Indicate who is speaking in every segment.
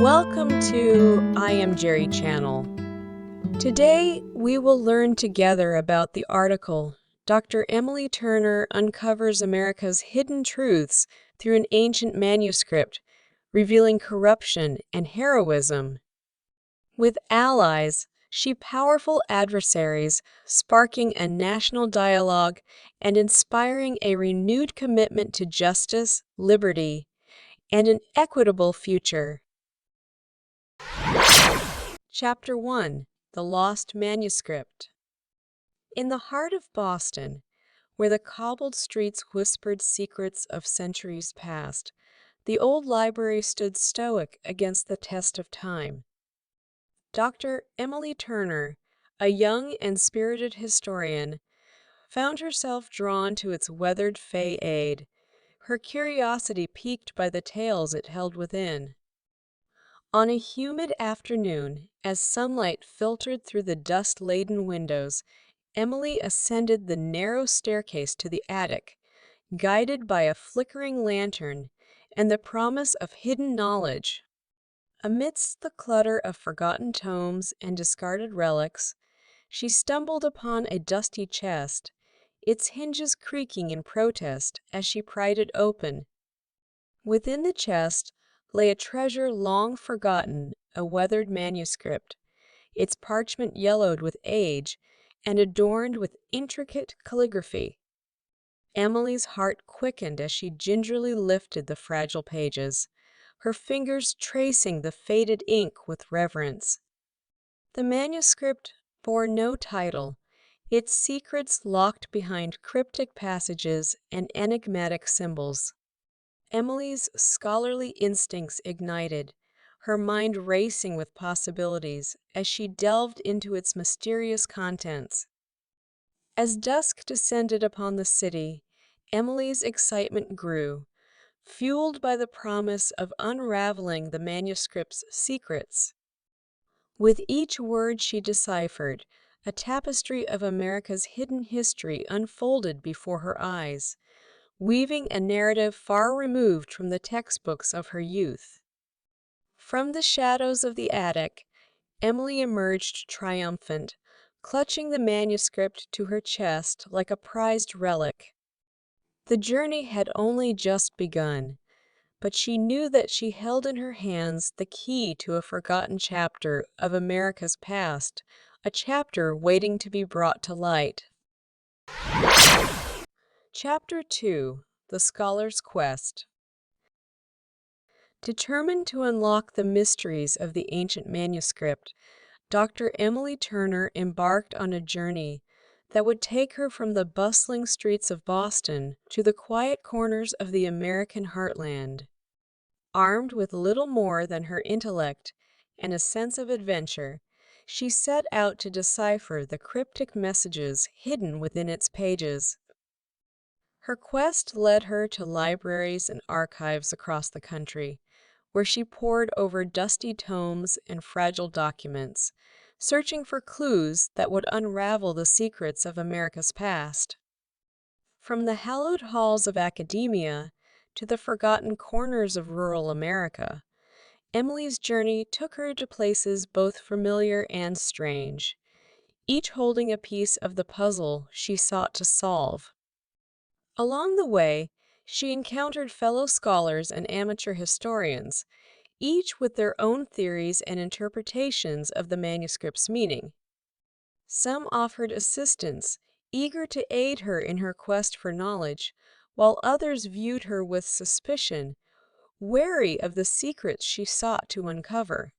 Speaker 1: Welcome to I Am Jerry channel. Today we will learn together about the article Dr. Emily Turner uncovers America's hidden truths through an ancient manuscript, revealing corruption and heroism. With allies, she powerful adversaries, sparking a national dialogue and inspiring a renewed commitment to justice, liberty, and an equitable future. Chapter 1: The Lost Manuscript. In the heart of Boston, where the cobbled streets whispered secrets of centuries past, the old library stood stoic against the test of time. Dr. Emily Turner, a young and spirited historian, found herself drawn to its weathered facade, her curiosity piqued by the tales it held within. On a humid afternoon, as sunlight filtered through the dust-laden windows, Emily ascended the narrow staircase to the attic, guided by a flickering lantern and the promise of hidden knowledge. Amidst the clutter of forgotten tomes and discarded relics, she stumbled upon a dusty chest, its hinges creaking in protest as she pried it open. Within the chest lay a treasure long forgotten, a weathered manuscript, its parchment yellowed with age and adorned with intricate calligraphy. Emily's heart quickened as she gingerly lifted the fragile pages, her fingers tracing the faded ink with reverence. The manuscript bore no title, its secrets locked behind cryptic passages and enigmatic symbols. Emily's scholarly instincts ignited, her mind racing with possibilities as she delved into its mysterious contents. As dusk descended upon the city, Emily's excitement grew, fueled by the promise of unraveling the manuscript's secrets. With each word she deciphered, a tapestry of America's hidden history unfolded before her eyes, weaving a narrative far removed from the textbooks of her youth. From the shadows of the attic, Emily emerged triumphant, clutching the manuscript to her chest like a prized relic. The journey had only just begun, but she knew that she held in her hands the key to a forgotten chapter of America's past, a chapter waiting to be brought to light. Chapter 2: The Scholar's Quest. Determined to unlock the mysteries of the ancient manuscript, Dr. Emily Turner embarked on a journey that would take her from the bustling streets of Boston to the quiet corners of the American heartland. Armed with little more than her intellect and a sense of adventure, she set out to decipher the cryptic messages hidden within its pages. Her quest led her to libraries and archives across the country, where she pored over dusty tomes and fragile documents, searching for clues that would unravel the secrets of America's past. From the hallowed halls of academia to the forgotten corners of rural America, Emily's journey took her to places both familiar and strange, each holding a piece of the puzzle she sought to solve. Along the way, she encountered fellow scholars and amateur historians, each with their own theories and interpretations of the manuscript's meaning. Some offered assistance, eager to aid her in her quest for knowledge, while others viewed her with suspicion, wary of the secrets she sought to uncover.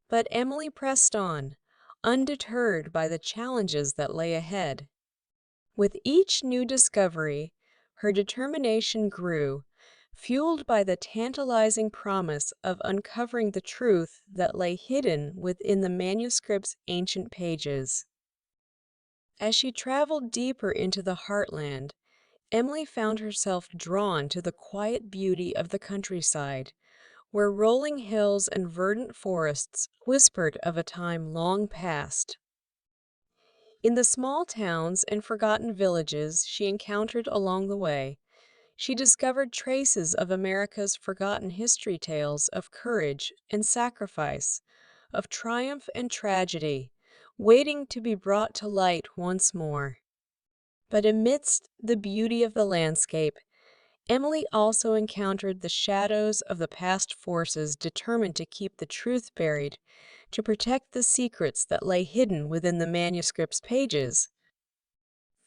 Speaker 1: But Emily pressed on, undeterred by the challenges that lay ahead. With each new discovery, her determination grew, fueled by the tantalizing promise of uncovering the truth that lay hidden within the manuscript's ancient pages. As she traveled deeper into the heartland, Emily found herself drawn to the quiet beauty of the countryside, where rolling hills and verdant forests whispered of a time long past. In the small towns and forgotten villages she encountered along the way, she discovered traces of America's forgotten history tales of courage and sacrifice, of triumph and tragedy, waiting to be brought to light once more. But amidst the beauty of the landscape, Emily also encountered the shadows of the past forces determined to keep the truth buried, to protect the secrets that lay hidden within the manuscript's pages.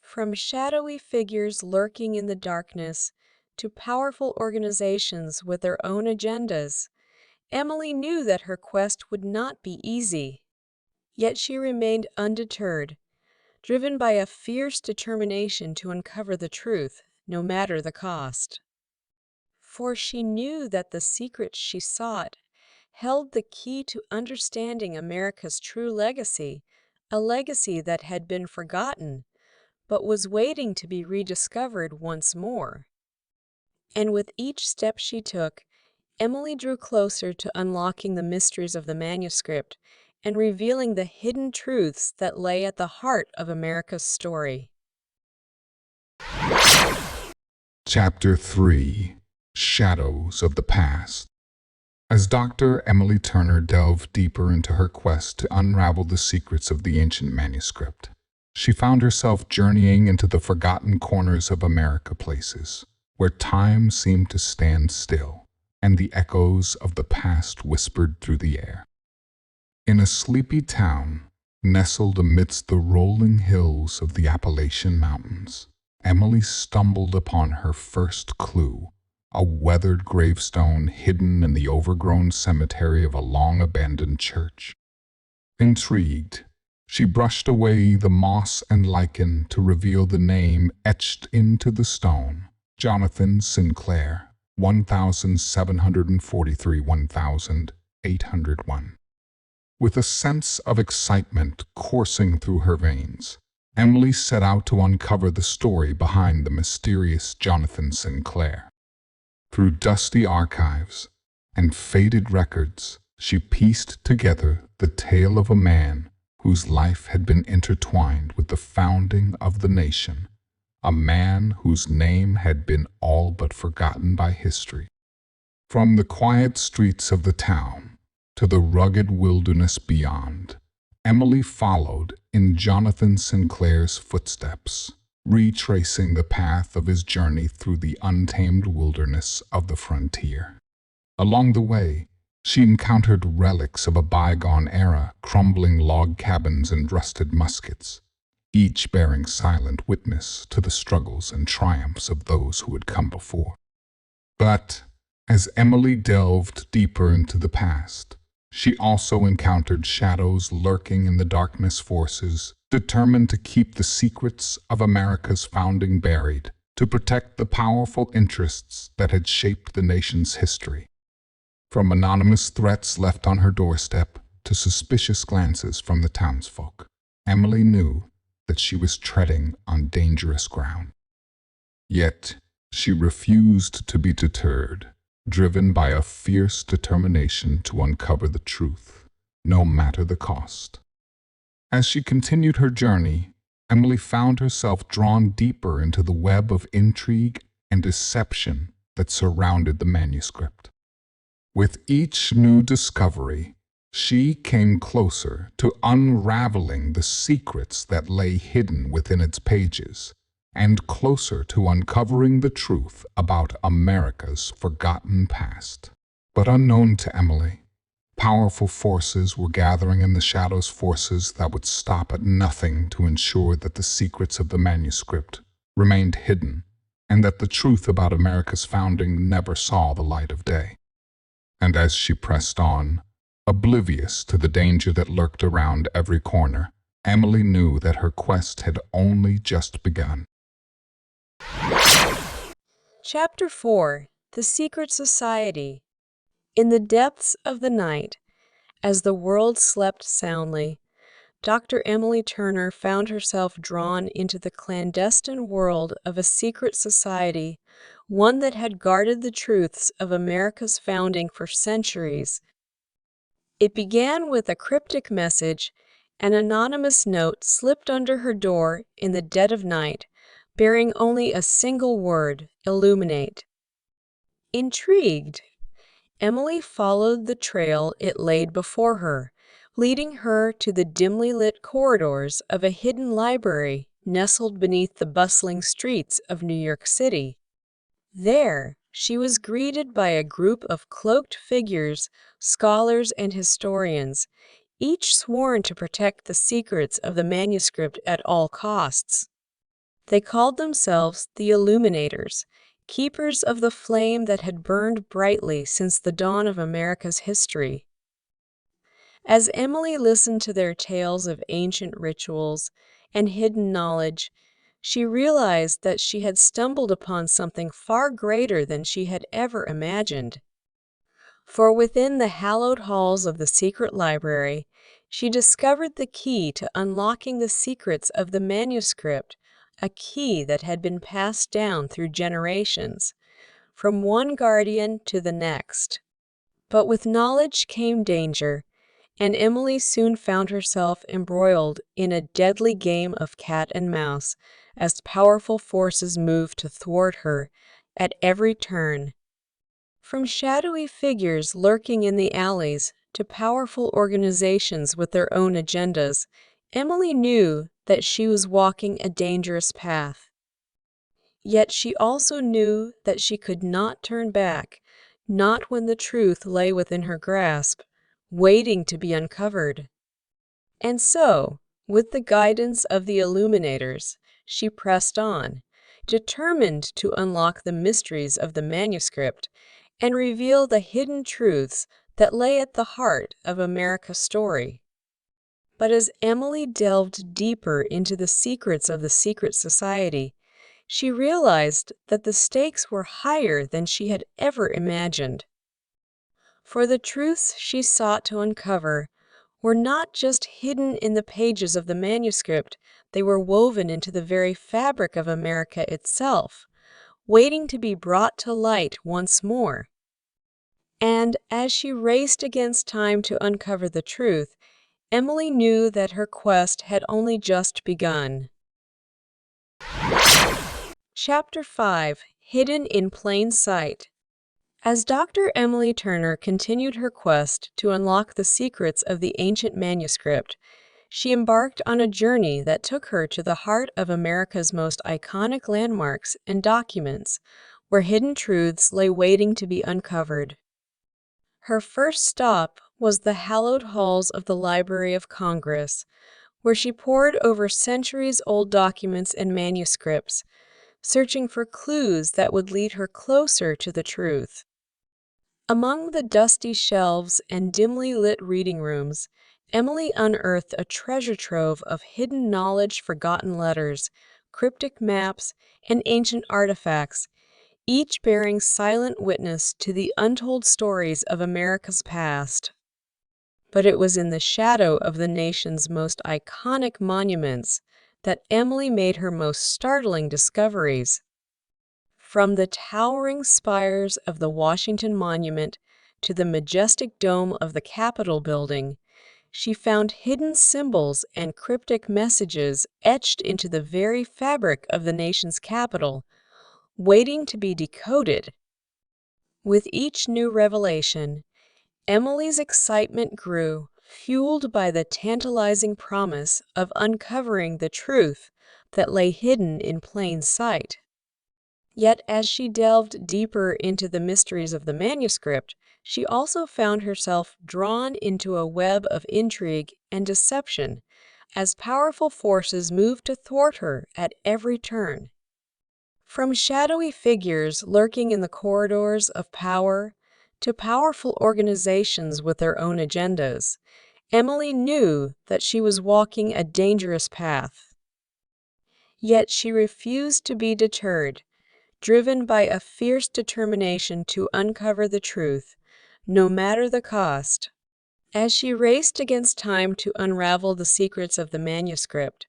Speaker 1: From shadowy figures lurking in the darkness to powerful organizations with their own agendas, Emily knew that her quest would not be easy. Yet she remained undeterred, driven by a fierce determination to uncover the truth, no matter the cost. For she knew that the secrets she sought held the key to understanding America's true legacy, a legacy that had been forgotten, but was waiting to be rediscovered once more. And with each step she took, Emily drew closer to unlocking the mysteries of the manuscript and revealing the hidden truths that lay at the heart of America's story.
Speaker 2: Chapter 3: Shadows of the Past. As Dr. Emily Turner delved deeper into her quest to unravel the secrets of the ancient manuscript, she found herself journeying into the forgotten corners of America, places where time seemed to stand still and the echoes of the past whispered through the air. In a sleepy town, nestled amidst the rolling hills of the Appalachian Mountains, Emily stumbled upon her first clue, a weathered gravestone hidden in the overgrown cemetery of a long-abandoned church. Intrigued, she brushed away the moss and lichen to reveal the name etched into the stone: Jonathan Sinclair, 1743–1801. With a sense of excitement coursing through her veins, Emily set out to uncover the story behind the mysterious Jonathan Sinclair. Through dusty archives and faded records, she pieced together the tale of a man whose life had been intertwined with the founding of the nation, a man whose name had been all but forgotten by history. From the quiet streets of the town to the rugged wilderness beyond, Emily followed in Jonathan Sinclair's footsteps, retracing the path of his journey through the untamed wilderness of the frontier. Along the way, she encountered relics of a bygone era, crumbling log cabins and rusted muskets, each bearing silent witness to the struggles and triumphs of those who had come before. But as Emily delved deeper into the past, she also encountered shadows lurking in the darkness, forces determined to keep the secrets of America's founding buried, to protect the powerful interests that had shaped the nation's history. From anonymous threats left on her doorstep to suspicious glances from the townsfolk, Emily knew that she was treading on dangerous ground. Yet she refused to be deterred, driven by a fierce determination to uncover the truth, no matter the cost. As she continued her journey, Emily found herself drawn deeper into the web of intrigue and deception that surrounded the manuscript. With each new discovery, she came closer to unraveling the secrets that lay hidden within its pages, and closer to uncovering the truth about America's forgotten past. But unknown to Emily, powerful forces were gathering in the shadows, forces that would stop at nothing to ensure that the secrets of the manuscript remained hidden, and that the truth about America's founding never saw the light of day. And as she pressed on, oblivious to the danger that lurked around every corner, Emily knew that her quest had only just begun.
Speaker 1: Chapter 4: The Secret Society. In the depths of the night, as the world slept soundly, Dr. Emily Turner found herself drawn into the clandestine world of a secret society, one that had guarded the truths of America's founding for centuries. It began with a cryptic message, an anonymous note slipped under her door in the dead of night, bearing only a single word, illuminate. Intrigued, Emily followed the trail it laid before her, leading her to the dimly lit corridors of a hidden library nestled beneath the bustling streets of New York City. There, she was greeted by a group of cloaked figures, scholars and historians, each sworn to protect the secrets of the manuscript at all costs. They called themselves the Illuminators, keepers of the flame that had burned brightly since the dawn of America's history. As Emily listened to their tales of ancient rituals and hidden knowledge, she realized that she had stumbled upon something far greater than she had ever imagined. For within the hallowed halls of the secret library, she discovered the key to unlocking the secrets of the manuscript, a key that had been passed down through generations, from one guardian to the next. But with knowledge came danger, and Emily soon found herself embroiled in a deadly game of cat and mouse as powerful forces moved to thwart her at every turn. From shadowy figures lurking in the alleys to powerful organizations with their own agendas, Emily knew that she was walking a dangerous path. Yet she also knew that she could not turn back, not when the truth lay within her grasp, waiting to be uncovered. And so, with the guidance of the Illuminators, she pressed on, determined to unlock the mysteries of the manuscript and reveal the hidden truths that lay at the heart of America's story. But as Emily delved deeper into the secrets of the secret society, she realized that the stakes were higher than she had ever imagined. For the truths she sought to uncover were not just hidden in the pages of the manuscript, they were woven into the very fabric of America itself, waiting to be brought to light once more. And as she raced against time to uncover the truth, Emily knew that her quest had only just begun. Chapter 5: Hidden in Plain Sight. As Dr. Emily Turner continued her quest to unlock the secrets of the ancient manuscript, she embarked on a journey that took her to the heart of America's most iconic landmarks and documents, where hidden truths lay waiting to be uncovered. Her first stop was the hallowed halls of the Library of Congress, where she pored over centuries-old documents and manuscripts, searching for clues that would lead her closer to the truth. Among the dusty shelves and dimly lit reading rooms, Emily unearthed a treasure trove of hidden knowledge, forgotten letters, cryptic maps, and ancient artifacts, each bearing silent witness to the untold stories of America's past. But it was in the shadow of the nation's most iconic monuments that Emily made her most startling discoveries. From the towering spires of the Washington Monument to the majestic dome of the Capitol building, she found hidden symbols and cryptic messages etched into the very fabric of the nation's capital, waiting to be decoded. With each new revelation, Emily's excitement grew, fueled by the tantalizing promise of uncovering the truth that lay hidden in plain sight. Yet as she delved deeper into the mysteries of the manuscript, she also found herself drawn into a web of intrigue and deception as powerful forces moved to thwart her at every turn. From shadowy figures lurking in the corridors of power to powerful organizations with their own agendas, Emily knew that she was walking a dangerous path. Yet she refused to be deterred, driven by a fierce determination to uncover the truth, no matter the cost. As she raced against time to unravel the secrets of the manuscript,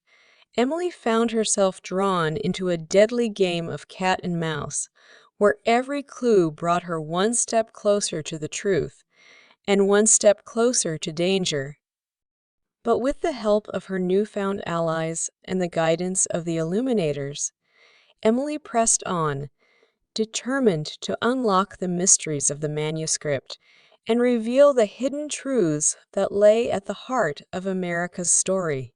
Speaker 1: Emily found herself drawn into a deadly game of cat and mouse, where every clue brought her one step closer to the truth, and one step closer to danger. But with the help of her newfound allies and the guidance of the Illuminators, Emily pressed on, determined to unlock the mysteries of the manuscript and reveal the hidden truths that lay at the heart of America's story.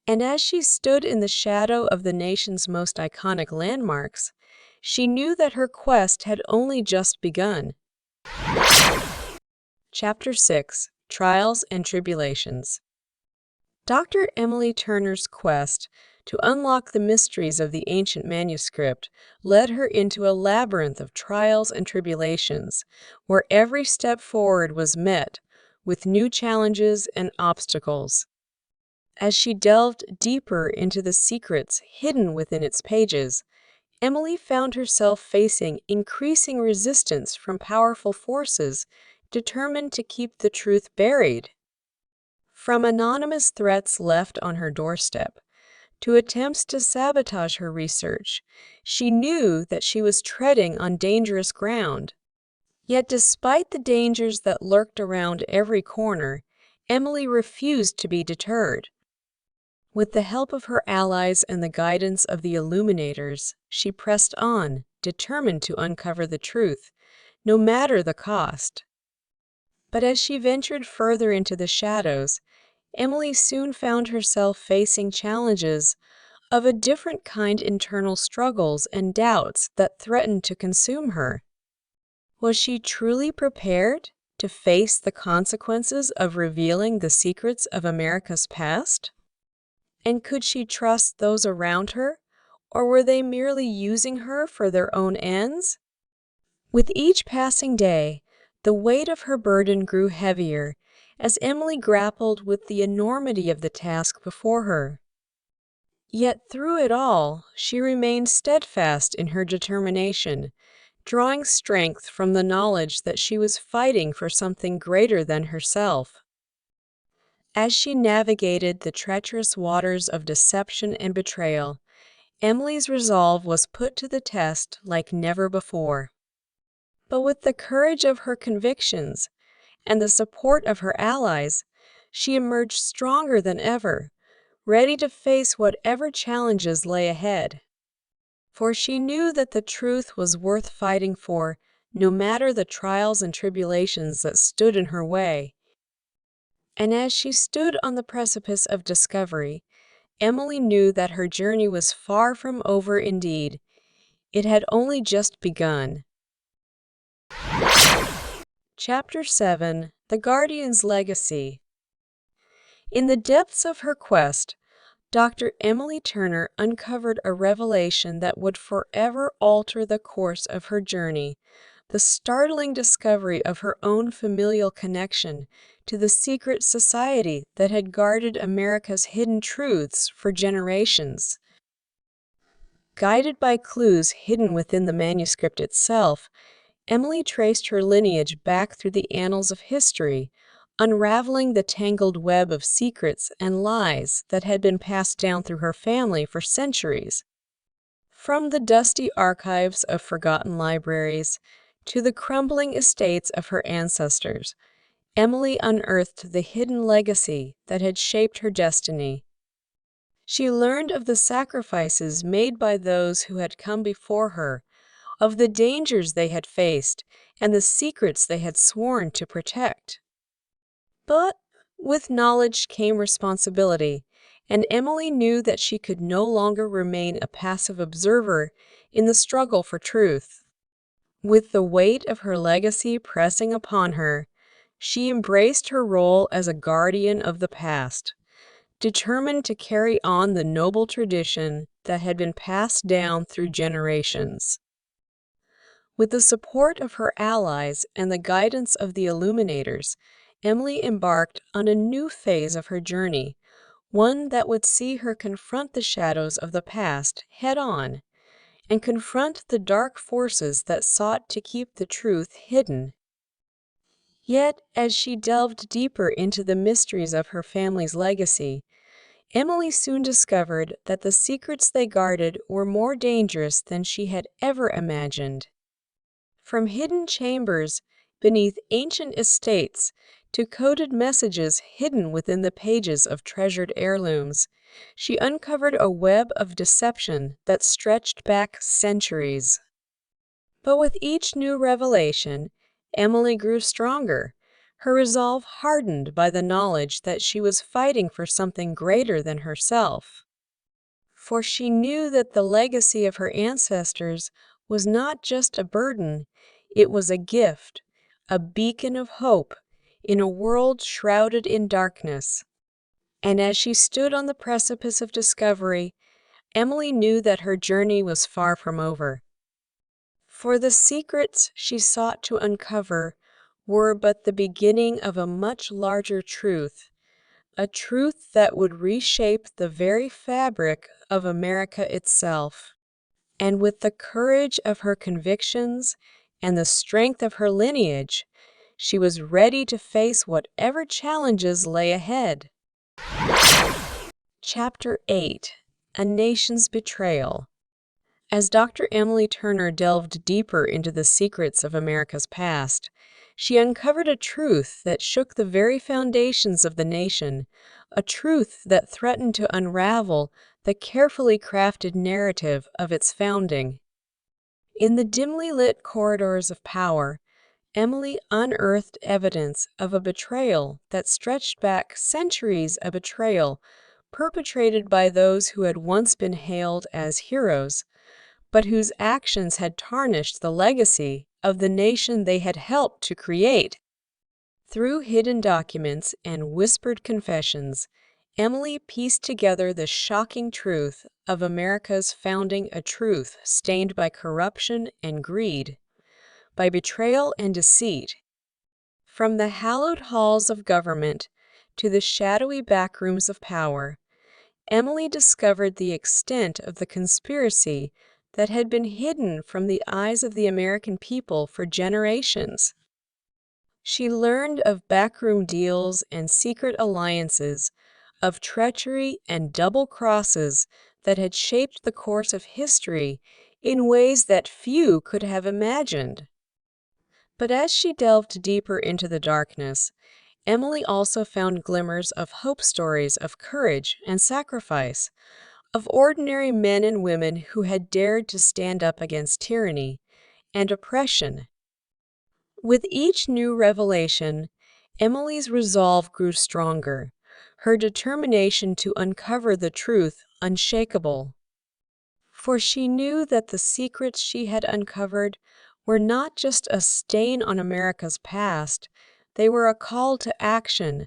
Speaker 1: And as she stood in the shadow of the nation's most iconic landmarks, she knew that her quest had only just begun. Chapter 6: Trials and Tribulations. Dr. Emily Turner's quest to unlock the mysteries of the ancient manuscript led her into a labyrinth of trials and tribulations, where every step forward was met with new challenges and obstacles. As she delved deeper into the secrets hidden within its pages, Emily found herself facing increasing resistance from powerful forces determined to keep the truth buried. From anonymous threats left on her doorstep to attempts to sabotage her research, she knew that she was treading on dangerous ground. Yet despite the dangers that lurked around every corner, Emily refused to be deterred. With the help of her allies and the guidance of the illuminators, she pressed on, determined to uncover the truth, no matter the cost. But as she ventured further into the shadows, Emily soon found herself facing challenges of a different kind, internal struggles and doubts that threatened to consume her. Was she truly prepared to face the consequences of revealing the secrets of America's past? And could she trust those around her, or were they merely using her for their own ends? With each passing day, the weight of her burden grew heavier as Emily grappled with the enormity of the task before her. Yet through it all, she remained steadfast in her determination, drawing strength from the knowledge that she was fighting for something greater than herself. As she navigated the treacherous waters of deception and betrayal, Emily's resolve was put to the test like never before. But with the courage of her convictions and the support of her allies, she emerged stronger than ever, ready to face whatever challenges lay ahead. For she knew that the truth was worth fighting for, no matter the trials and tribulations that stood in her way. And as she stood on the precipice of discovery, Emily knew that her journey was far from over indeed. It had only just begun. Chapter 7: The Guardian's Legacy. In the depths of her quest, Dr. Emily Turner uncovered a revelation that would forever alter the course of her journey, the startling discovery of her own familial connection to the secret society that had guarded America's hidden truths for generations. Guided by clues hidden within the manuscript itself, Emily traced her lineage back through the annals of history, unraveling the tangled web of secrets and lies that had been passed down through her family for centuries. From the dusty archives of forgotten libraries to the crumbling estates of her ancestors, Emily unearthed the hidden legacy that had shaped her destiny. She learned of the sacrifices made by those who had come before her, of the dangers they had faced, and the secrets they had sworn to protect. But with knowledge came responsibility, and Emily knew that she could no longer remain a passive observer in the struggle for truth. With the weight of her legacy pressing upon her, she embraced her role as a guardian of the past, determined to carry on the noble tradition that had been passed down through generations. With the support of her allies and the guidance of the illuminators, Emily embarked on a new phase of her journey, one that would see her confront the shadows of the past head-on and confront the dark forces that sought to keep the truth hidden. Yet, as she delved deeper into the mysteries of her family's legacy, Emily soon discovered that the secrets they guarded were more dangerous than she had ever imagined. From hidden chambers beneath ancient estates to coded messages hidden within the pages of treasured heirlooms, she uncovered a web of deception that stretched back centuries. But with each new revelation, Emily grew stronger, her resolve hardened by the knowledge that she was fighting for something greater than herself. For she knew that the legacy of her ancestors was not just a burden, it was a gift, a beacon of hope in a world shrouded in darkness. And as she stood on the precipice of discovery, Emily knew that her journey was far from over. For the secrets she sought to uncover were but the beginning of a much larger truth, a truth that would reshape the very fabric of America itself. And with the courage of her convictions and the strength of her lineage, she was ready to face whatever challenges lay ahead. Chapter 8: A Nation's Betrayal. As Dr. Emily Turner delved deeper into the secrets of America's past, she uncovered a truth that shook the very foundations of the nation, a truth that threatened to unravel the carefully crafted narrative of its founding. In the dimly lit corridors of power, Emily unearthed evidence of a betrayal that stretched back centuries, a betrayal perpetrated by those who had once been hailed as heroes, but whose actions had tarnished the legacy of the nation they had helped to create. Through hidden documents and whispered confessions, Emily pieced together the shocking truth of America's founding, a truth stained by corruption and greed, by betrayal and deceit. From the hallowed halls of government to the shadowy backrooms of power, Emily discovered the extent of the conspiracy that had been hidden from the eyes of the American people for generations. She learned of backroom deals and secret alliances, of treachery and double crosses that had shaped the course of history in ways that few could have imagined. But as she delved deeper into the darkness, Emily also found glimmers of hope, stories of courage and sacrifice, of ordinary men and women who had dared to stand up against tyranny and oppression. With each new revelation, Emily's resolve grew stronger, her determination to uncover the truth unshakable. For she knew that the secrets she had uncovered were not just a stain on America's past, they were a call to action,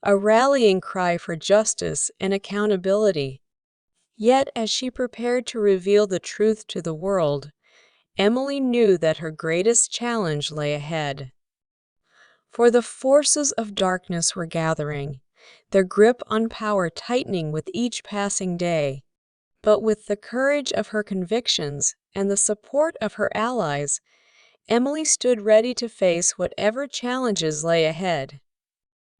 Speaker 1: a rallying cry for justice and accountability. Yet, as she prepared to reveal the truth to the world, Emily knew that her greatest challenge lay ahead. For the forces of darkness were gathering, their grip on power tightening with each passing day. But with the courage of her convictions and the support of her allies, Emily stood ready to face whatever challenges lay ahead.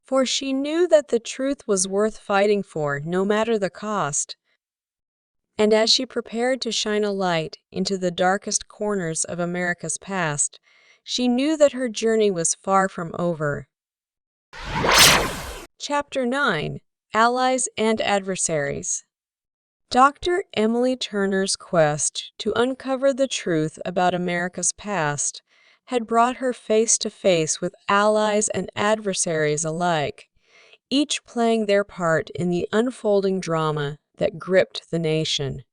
Speaker 1: For she knew that the truth was worth fighting for, no matter the cost. And as she prepared to shine a light into the darkest corners of America's past, she knew that her journey was far from over. Chapter 9: Allies and Adversaries. Dr. Emily Turner's quest to uncover the truth about America's past had brought her face to face with allies and adversaries alike, each playing their part in the unfolding drama that gripped the nation.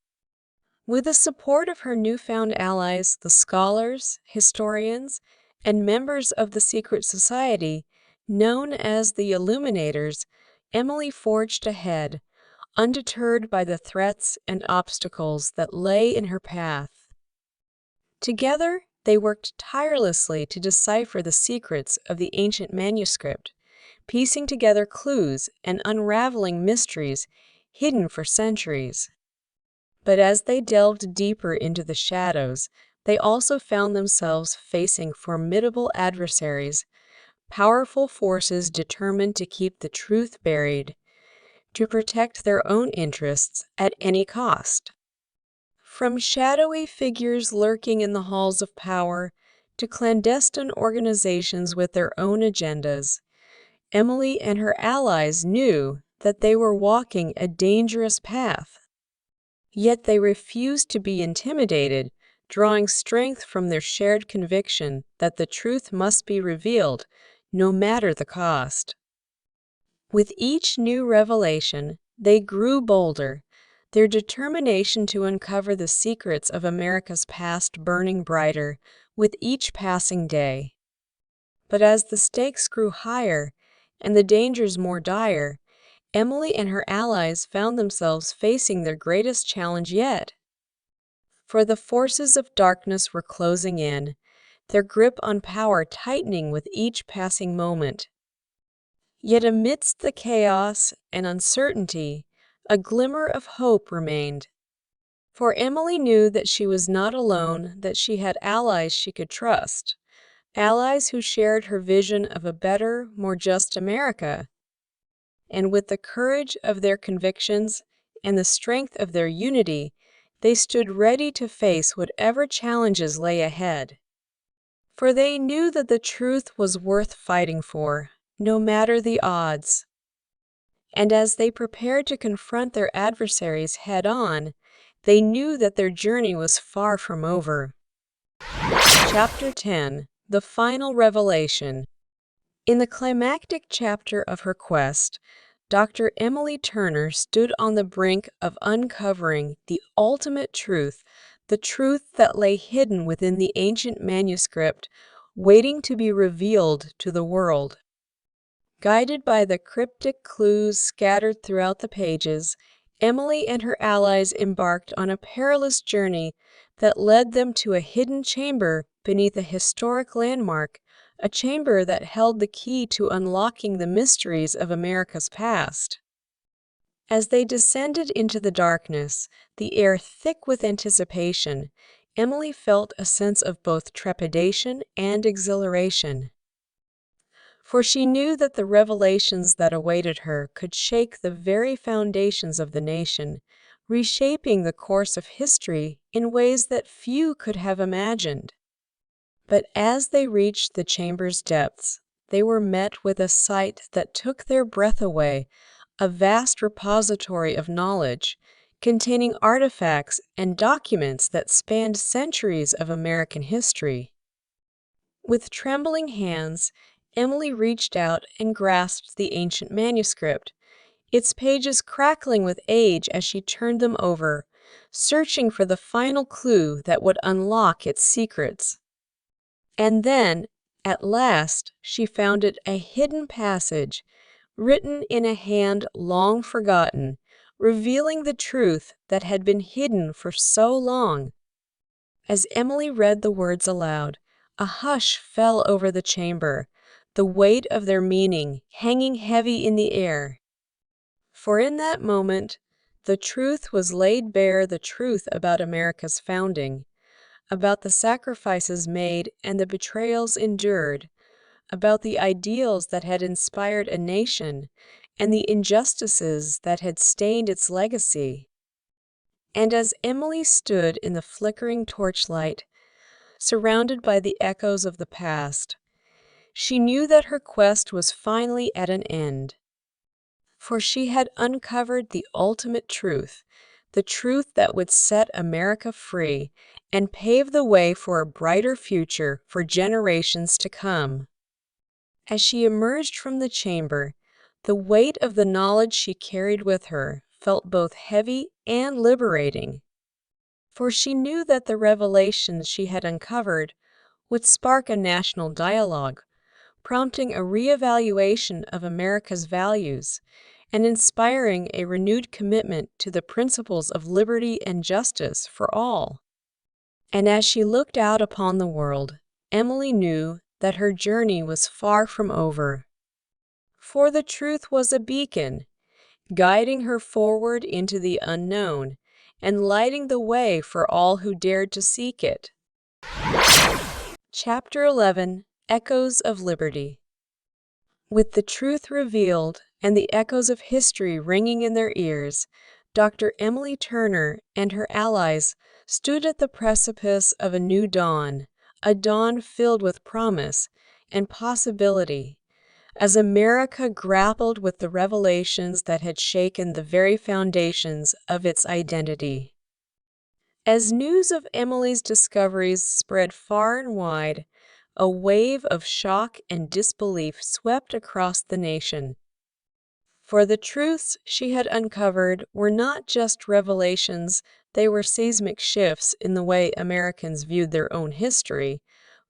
Speaker 1: With the support of her newfound allies, the scholars, historians, and members of the secret society, known as the Illuminators, Emily forged ahead, undeterred by the threats and obstacles that lay in her path. Together, they worked tirelessly to decipher the secrets of the ancient manuscript, piecing together clues and unraveling mysteries hidden for centuries. But as they delved deeper into the shadows, they also found themselves facing formidable adversaries, powerful forces determined to keep the truth buried, to protect their own interests at any cost. From shadowy figures lurking in the halls of power to clandestine organizations with their own agendas, Emily and her allies knew that they were walking a dangerous path. Yet they refused to be intimidated, drawing strength from their shared conviction that the truth must be revealed, no matter the cost. With each new revelation, they grew bolder, their determination to uncover the secrets of America's past burning brighter with each passing day. But as the stakes grew higher and the dangers more dire, Emily and her allies found themselves facing their greatest challenge yet. For the forces of darkness were closing in, their grip on power tightening with each passing moment. Yet amidst the chaos and uncertainty, a glimmer of hope remained. For Emily knew that she was not alone, that she had allies she could trust, allies who shared her vision of a better, more just America. And with the courage of their convictions and the strength of their unity, they stood ready to face whatever challenges lay ahead. For they knew that the truth was worth fighting for, no matter the odds. And as they prepared to confront their adversaries head-on, they knew that their journey was far from over. Chapter 10: The Final Revelation. In the climactic chapter of her quest, Dr. Emily Turner stood on the brink of uncovering the ultimate truth, the truth that lay hidden within the ancient manuscript, waiting to be revealed to the world. Guided by the cryptic clues scattered throughout the pages, Emily and her allies embarked on a perilous journey that led them to a hidden chamber beneath a historic landmark, a chamber that held the key to unlocking the mysteries of America's past. As they descended into the darkness, the air thick with anticipation, Emily felt a sense of both trepidation and exhilaration. For she knew that the revelations that awaited her could shake the very foundations of the nation, reshaping the course of history in ways that few could have imagined. But as they reached the chamber's depths, they were met with a sight that took their breath away, a vast repository of knowledge, containing artifacts and documents that spanned centuries of American history. With trembling hands, Emily reached out and grasped the ancient manuscript, its pages crackling with age as she turned them over, searching for the final clue that would unlock its secrets. And then, at last, she found it, a hidden passage, written in a hand long forgotten, revealing the truth that had been hidden for so long. As Emily read the words aloud, a hush fell over the chamber, the weight of their meaning hanging heavy in the air. For in that moment, the truth was laid bare, the truth about America's founding, about the sacrifices made and the betrayals endured, about the ideals that had inspired a nation and the injustices that had stained its legacy. And as Emily stood in the flickering torchlight, surrounded by the echoes of the past, she knew that her quest was finally at an end. For she had uncovered the ultimate truth, the truth that would set America free and pave the way for a brighter future for generations to come. As she emerged from the chamber, the weight of the knowledge she carried with her felt both heavy and liberating. For she knew that the revelations she had uncovered would spark a national dialogue, prompting a reevaluation of America's values and inspiring a renewed commitment to the principles of liberty and justice for all. And as she looked out upon the world, Emily knew that her journey was far from over. For the truth was a beacon, guiding her forward into the unknown and lighting the way for all who dared to seek it. Chapter 11: Echoes of Liberty. With the truth revealed and the echoes of history ringing in their ears, Dr. Emily Turner and her allies stood at the precipice of a new dawn, a dawn filled with promise and possibility, as America grappled with the revelations that had shaken the very foundations of its identity. As news of Emily's discoveries spread far and wide, a wave of shock and disbelief swept across the nation. For the truths she had uncovered were not just revelations, they were seismic shifts in the way Americans viewed their own history,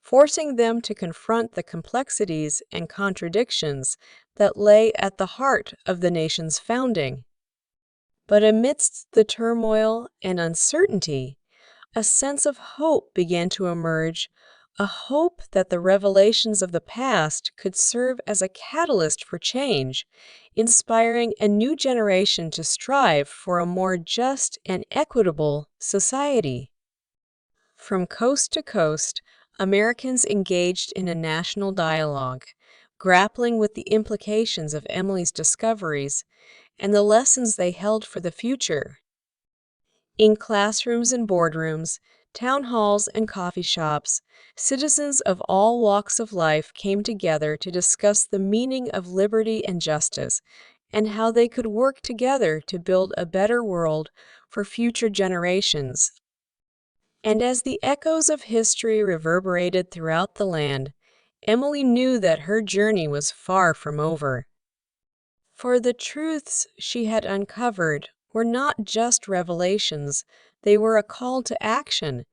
Speaker 1: forcing them to confront the complexities and contradictions that lay at the heart of the nation's founding. But amidst the turmoil and uncertainty, a sense of hope began to emerge, a hope that the revelations of the past could serve as a catalyst for change, inspiring a new generation to strive for a more just and equitable society. From coast to coast, Americans engaged in a national dialogue, grappling with the implications of Emily's discoveries and the lessons they held for the future. In classrooms and boardrooms, town halls and coffee shops, citizens of all walks of life came together to discuss the meaning of liberty and justice and how they could work together to build a better world for future generations. And as the echoes of history reverberated throughout the land, Emily knew that her journey was far from over. For the truths she had uncovered were not just revelations, they were a call to action,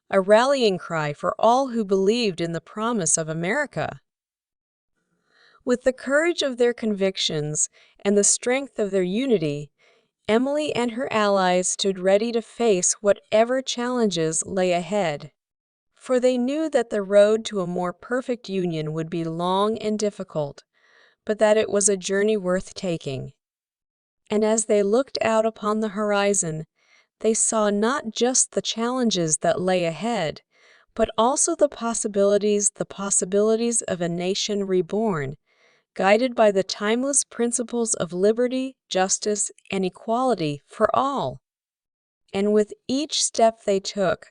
Speaker 1: a rallying cry for all who believed in the promise of America. With the courage of their convictions and the strength of their unity, Emily and her allies stood ready to face whatever challenges lay ahead. For they knew that the road to a more perfect union would be long and difficult, but that it was a journey worth taking. And as they looked out upon the horizon, they saw not just the challenges that lay ahead, but also the possibilities of a nation reborn, guided by the timeless principles of liberty, justice, and equality for all. And with each step they took,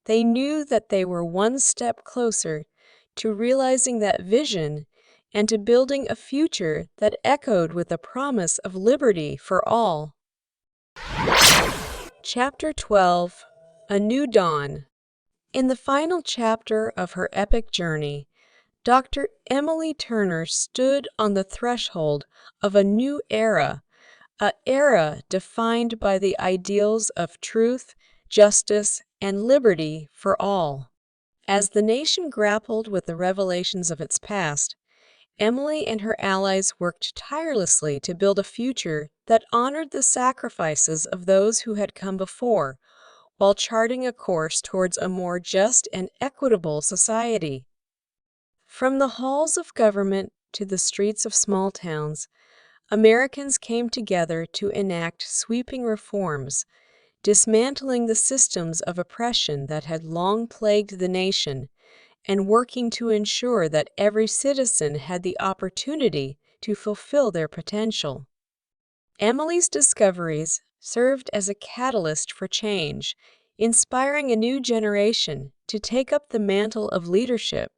Speaker 1: they knew that they were one step closer to realizing that vision and to building a future that echoed with the promise of liberty for all. Chapter 12: A New Dawn. In the final chapter of her epic journey, Dr. Emily Turner stood on the threshold of a new era, an era defined by the ideals of truth, justice, and liberty for all. As the nation grappled with the revelations of its past, Emily and her allies worked tirelessly to build a future that honored the sacrifices of those who had come before, while charting a course towards a more just and equitable society. From the halls of government to the streets of small towns, Americans came together to enact sweeping reforms, dismantling the systems of oppression that had long plagued the nation and working to ensure that every citizen had the opportunity to fulfill their potential. Emily's discoveries served as a catalyst for change, inspiring a new generation to take up the mantle of leadership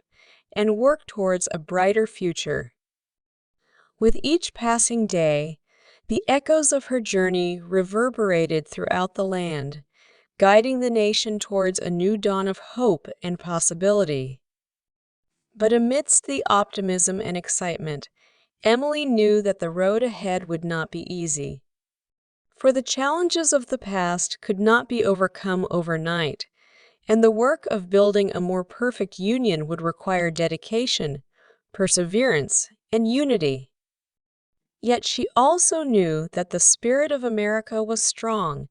Speaker 1: and work towards a brighter future. With each passing day, the echoes of her journey reverberated throughout the land, guiding the nation towards a new dawn of hope and possibility. But amidst the optimism and excitement, Emily knew that the road ahead would not be easy. For the challenges of the past could not be overcome overnight, and the work of building a more perfect union would require dedication, perseverance, and unity. Yet she also knew that the spirit of America was strong,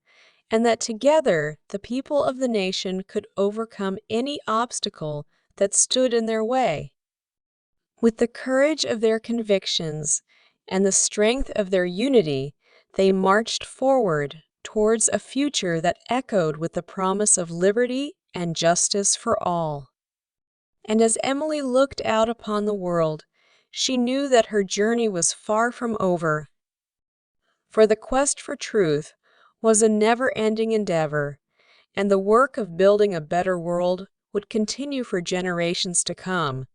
Speaker 1: and that together the people of the nation could overcome any obstacle that stood in their way. With the courage of their convictions and the strength of their unity, they marched forward towards a future that echoed with the promise of liberty and justice for all. And as Emily looked out upon the world, she knew that her journey was far from over. For the quest for truth was a never-ending endeavor, and the work of building a better world would continue for generations to come.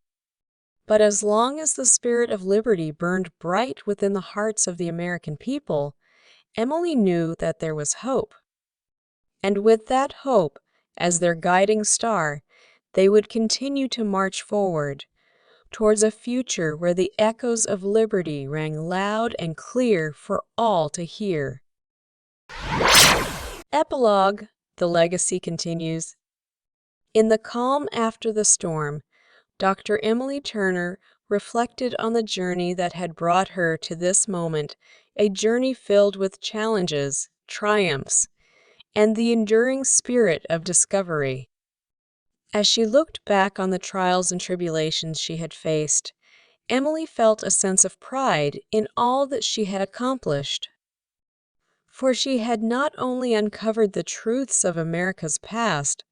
Speaker 1: But as long as the spirit of liberty burned bright within the hearts of the American people, Emily knew that there was hope. And with that hope as their guiding star, they would continue to march forward towards a future where the echoes of liberty rang loud and clear for all to hear. Epilogue, the legacy continues. In the calm after the storm, Dr. Emily Turner reflected on the journey that had brought her to this moment, a journey filled with challenges, triumphs, and the enduring spirit of discovery. As she looked back on the trials and tribulations she had faced, Emily felt a sense of pride in all that she had accomplished. For she had not only uncovered the truths of America's past,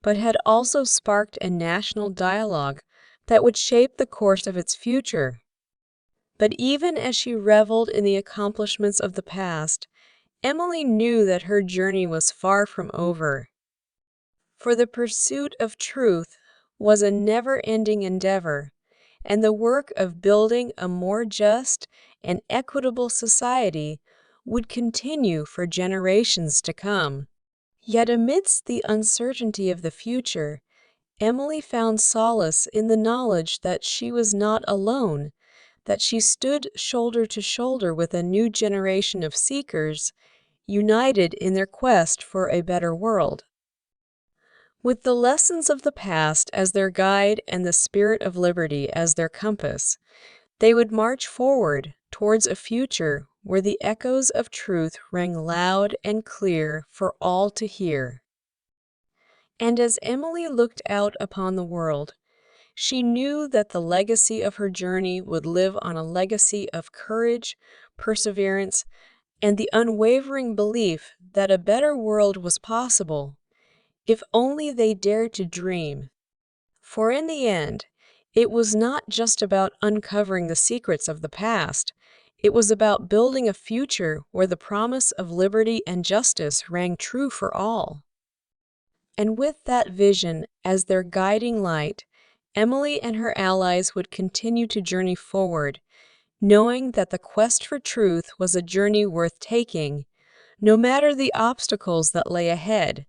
Speaker 1: but had also sparked a national dialogue that would shape the course of its future. But even as she reveled in the accomplishments of the past, Emily knew that her journey was far from over. For the pursuit of truth was a never-ending endeavor, and the work of building a more just and equitable society would continue for generations to come. Yet amidst the uncertainty of the future, Emily found solace in the knowledge that she was not alone, that she stood shoulder to shoulder with a new generation of seekers, united in their quest for a better world. With the lessons of the past as their guide and the spirit of liberty as their compass, they would march forward towards a future where the echoes of truth rang loud and clear for all to hear. And as Emily looked out upon the world, she knew that the legacy of her journey would live on a legacy of courage, perseverance, and the unwavering belief that a better world was possible, if only they dared to dream. For in the end, it was not just about uncovering the secrets of the past. It was about building a future where the promise of liberty and justice rang true for all. And with that vision as their guiding light, Emily and her allies would continue to journey forward, knowing that the quest for truth was a journey worth taking, no matter the obstacles that lay ahead.